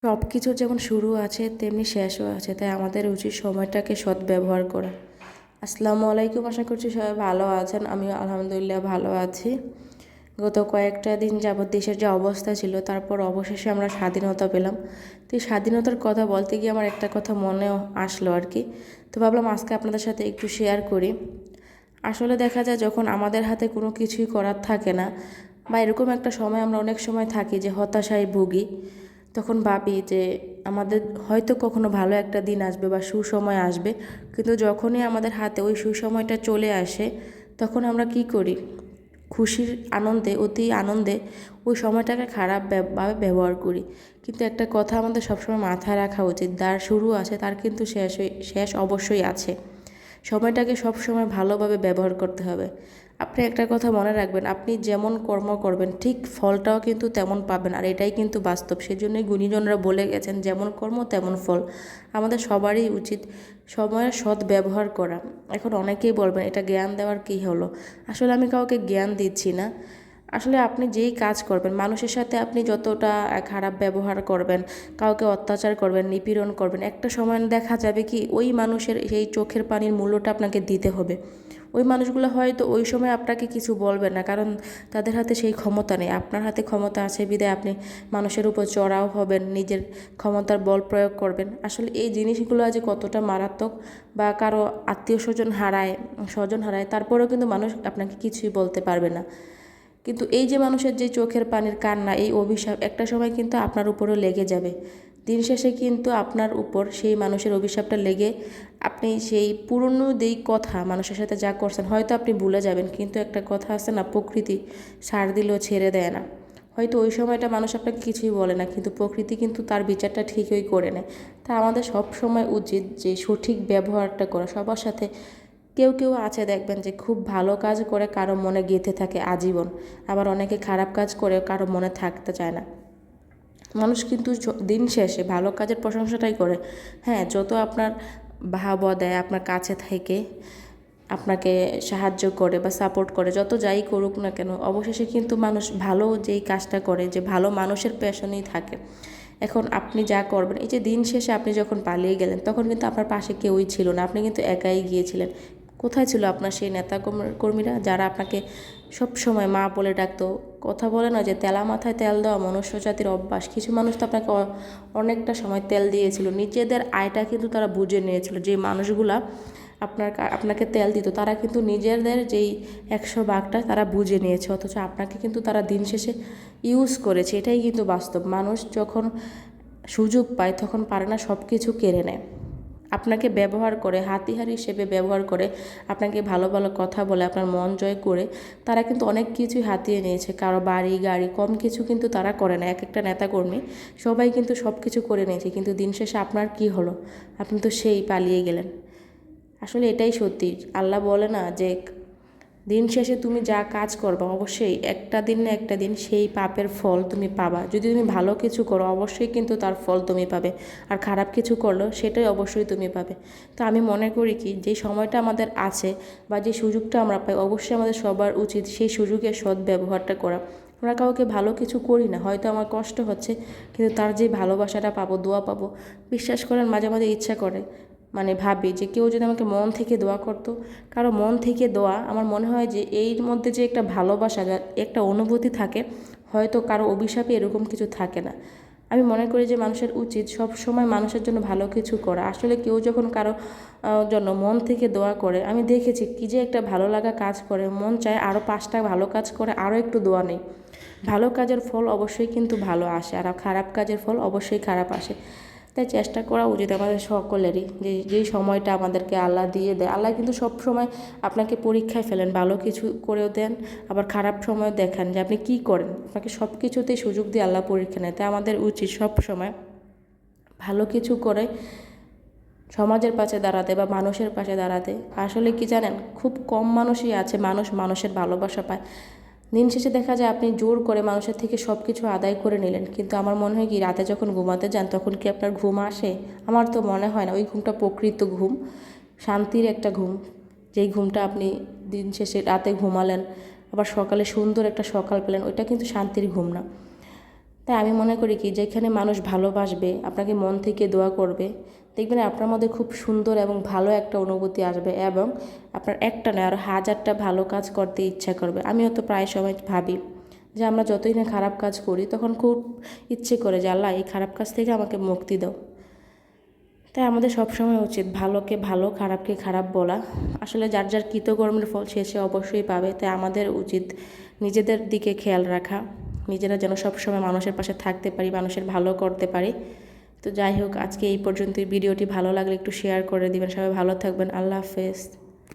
সব কিছুর যেমন শুরু আছে তেমনি শেষও আছে, তাই আমাদের উচিত সময়টাকে সদ্ব্যবহার করা। আসসালামু আলাইকুম, আশা করছি সবাই ভালো আছেন। আমিও আলহামদুলিল্লাহ ভালো আছি। গত কয়েকটা দিন যাবৎ দেশের যে অবস্থা ছিল, তারপর অবশেষে আমরা স্বাধীনতা পেলাম। তো এই স্বাধীনতার কথা বলতে গিয়ে আমার একটা কথা মনে আসলো আর কি। তো ভাবলাম আজকে আপনাদের সাথে একটু শেয়ার করি। আসলে দেখা যায় যখন আমাদের হাতে কোনো কিছুই করার থাকে না, বা এরকম একটা সময় আমরা অনেক সময় থাকি যে হতাশায় ভুগি, তখন ভাবি যে আমাদের হয়তো কখনো ভালো একটা দিন আসবে বা সুসময় আসবে, কিন্তু যখনই আমাদের হাতে ওই সুসময়টা চলে আসে, তখন আমরা কি করি? খুশির আনন্দে, অতি আনন্দে ওই সময়টাকে খারাপভাবে ব্যবহার করি। কিন্তু একটা কথা আমাদের সবসময় মাথায় রাখা উচিত, যার শুরু আছে তার কিন্তু শেষ অবশ্যই আছে। সময়টাকে সবসময় ভালোভাবে ব্যবহার করতে হবে। আপনি একটা কথা মনে রাখবেন, আপনি যেমন কর্ম করবেন ঠিক ফলটাও কিন্তু তেমন পাবেন, আর এটাই কিন্তু বাস্তব। সেজন্যই গুণীজনরা বলে গেছেন, যেমন কর্ম তেমন ফল। আমাদের সবারই উচিত সময়ের সৎ ব্যবহার করা। এখন অনেকেই বলবেন এটা জ্ঞান দেওয়ার কী হলো? আসলে আমি কাউকে জ্ঞান দিচ্ছি না। আসলে আপনি যেই কাজ করবেন, মানুষের সাথে আপনি যতটা খারাপ ব্যবহার করবেন, কাউকে অত্যাচার করবেন, নিপীড়ন করবেন, একটা সময় দেখা যাবে কি ওই মানুষের সেই চোখের পানির মূল্যটা আপনাকে দিতে হবে। ওই মানুষগুলো হয়তো ওই সময় আপনাকে কিছু বলবে না, কারণ তাদের হাতে সেই ক্ষমতা নেই। আপনার হাতে ক্ষমতা আছে বিধায় আপনি মানুষের উপর চড়াও হবেন, নিজের ক্ষমতার বল প্রয়োগ করবেন। আসলে এই জিনিসগুলো আজ কতটা মারাত্মক, বা কারো আত্মীয় স্বজন হারায়, তারপরেও কিন্তু মানুষ আপনাকে কিছুই বলতে পারবে না। কিন্তু এই যে মানুষের যে চোখের পানির কান্না, এই অভিশাপ একটা সময় কিন্তু আপনার উপরও লেগে যাবে। দিন শেষে কিন্তু আপনার উপর সেই মানুষের অভিশাপটা লেগে আপনি সেই পুরনো যেই কথা মানুষের সাথে যা করছেন হয়তো আপনি ভুলে যাবেন, কিন্তু একটা কথা আছে না, প্রকৃতি ছাড় দিলেও ছেড়ে দেয় না। হয়তো ওই সময়টা মানুষ আপনাকে কিছুই বলে না, কিন্তু প্রকৃতি কিন্তু তার বিচারটা ঠিকই করে নেয়। তা আমাদের সব সময় উচিত যে সঠিক ব্যবহারটা করা সবার সাথে। কেউ কেউ আছে দেখবেন যে খুব ভালো কাজ করে কারো মনে গেঁথে থাকে আজীবন, আবার অনেকে খারাপ কাজ করে কারো মনে থাকতে চায় না। মানুষ কিন্তু দিন শেষে ভালো কাজের প্রশংসাটাই করে। হ্যাঁ, যত আপনার বাহবা দেয়, আপনার কাছে থেকে আপনাকে সাহায্য করে বা সাপোর্ট করে, যত যাই করুক না কেন, অবশেষে কিন্তু মানুষ ভালো যেই কাজটা করে, যে ভালো মানুষের পেছনেই থাকে। এখন আপনি যা করবেন, এই যে দিন শেষে আপনি যখন পালিয়ে গেলেন, তখন কিন্তু আপনার পাশে কেউই ছিল না, আপনি কিন্তু একাই গিয়েছিলেন। কোথায় ছিল আপনার সেই নেতা কর্মীরা যারা আপনাকে সব সময় মা বলে ডাকতো? কথা বলে না যে তেলা মাথায় তেল দেওয়া মনুষ্য জাতির অভ্যাস। কিছু মানুষ তো আপনাকে অনেকটা সময় তেল দিয়েছিল, নিজেদের আয়টা কিন্তু তারা বুঝে নিয়েছিল। যে মানুষগুলা আপনাকে তেল দিত, তারা কিন্তু নিজেদের যেই 100 ভাগটা তারা বুঝে নিয়েছে, অথচ আপনাকে কিন্তু তারা দিন শেষে ইউজ করেছে। এটাই কিন্তু বাস্তব। মানুষ যখন সুযোগ পায় তখন পারে না, সব কিছু কেড়ে নেয়। আপনাকে ব্যবহার করে, হাতিয়ার হিসেবে ব্যবহার করে, আপনাকে ভালো ভালো কথা বলে আপনার মন জয় করে তারা কিন্তু অনেক কিছুই হাতিয়ে নিয়েছে। কারো বাড়ি গাড়ি কম কিছু কিন্তু তারা করে না। এক একটা নেতাকর্মী সবাই কিন্তু সব কিছু করে নিয়েছে, কিন্তু দিন শেষে আপনার কি হলো? আপনি তো সেই পালিয়ে গেলেন। আসলে এটাই সত্যি। আল্লাহ বলে না যে দিন শেষে তুমি যা কাজ করবা, অবশ্যই একটা দিন না একটা দিন সেই পাপের ফল তুমি পাবা। যদি তুমি ভালো কিছু করো, অবশ্যই কিন্তু তার ফল তুমি পাবে, আর খারাপ কিছু করলেও সেটাই অবশ্যই তুমি পাবে। তো আমি মনে করি কি, যে সময়টা আমাদের আছে বা যে সুযোগটা আমরা পাই, অবশ্যই আমাদের সবার উচিত সেই সুযোগের সদ্ব্যবহারটা করা। আমরা কাউকে ভালো কিছু করি না, হয়তো আমার কষ্ট হচ্ছে, কিন্তু তার যে ভালোবাসাটা পাবো, দোয়া পাবো, বিশ্বাস করেন মাঝে মাঝে ইচ্ছা করে, মানে ভাবি যে কেউ যদি আমাকে মন থেকে দোয়া করতো। কারো মন থেকে দোয়া, আমার মনে হয় যে এর মধ্যে যে একটা ভালোবাসা, একটা অনুভূতি থাকে, হয়তো কারো অভিশাপে এরকম কিছু থাকে না। আমি মনে করি যে মানুষের উচিত সব সময় মানুষের জন্য ভালো কিছু করা। আসলে কেউ যখন কারো জন্য মন থেকে দোয়া করে, আমি দেখেছি কি যে একটা ভালো লাগা কাজ করে, মন চায় আরও 5টা ভালো কাজ করে আরও একটু দোয়া নেই। ভালো কাজের ফল অবশ্যই কিন্তু ভালো আসে, আর খারাপ কাজের ফল অবশ্যই খারাপ আসে। তাই চেষ্টা করা উচিত আমাদের সকলেরই, যে যেই সময়টা আমাদেরকে আল্লাহ দিয়ে দেয়, আল্লাহ কিন্তু সব সময় আপনাকে পরীক্ষায় ফেলেন, ভালো কিছু করেও দেন, আবার খারাপ সময় দেখান যে আপনি কি করেন। আপনাকে সব কিছুতেই সুযোগ দিয়ে আল্লাহ পরীক্ষা নেয়। তাই আমাদের উচিত সব সময় ভালো কিছু করে সমাজের পাশে দাঁড়াতে বা মানুষের পাশে দাঁড়াতে। আসলে কি জানেন, খুব কম মানুষই আছে মানুষের ভালোবাসা পায়। দিন শেষে দেখা যায় আপনি জোর করে মানুষের থেকে সব কিছু আদায় করে নিলেন, কিন্তু আমার মনে হয় কি রাতে যখন ঘুমাতে যান তখন কি আপনার ঘুম আসে? আমার তো মনে হয় না। ওই ঘুমটা প্রকৃত ঘুম, শান্তির একটা ঘুম। যেই ঘুমটা আপনি দিন শেষে রাতে ঘুমালেন, আবার সকালে সুন্দর একটা সকাল পেলেন, ওইটা কিন্তু শান্তির ঘুম না। তাই আমি মনে করি কি যেখানে মানুষ ভালোবাসবে, আপনাকে মন থেকে দোয়া করবে, দেখবেন আপনার মধ্যে খুব সুন্দর এবং ভালো একটা অনুভূতি আসবে এবং আপনার একটা নয় আরও হাজারটা ভালো কাজ করতে ইচ্ছা করবে। আমিও তো প্রায় সময় ভাবি যে আমরা যতই না খারাপ কাজ করি তখন খুব ইচ্ছে করে যে আল্লাহ এই খারাপ কাজ থেকে আমাকে মুক্তি দাও। তাই আমাদের সবসময় উচিত ভালোকে ভালো, খারাপকে খারাপ বলা। আসলে যার যার কৃতকর্মের ফল শেষে অবশ্যই পাবে। তাই আমাদের উচিত নিজেদের দিকে খেয়াল রাখা, নিজেরা যেন সবসময় মানুষের পাশে থাকতে পারি, মানুষের ভালো করতে পারি। তো যাই হোক, আজকে এই পর্যন্তই। ভিডিওটি ভালো লাগলে একটু শেয়ার করে দিবেন। সবাই ভালো থাকবেন। আল্লাহ হাফেজ।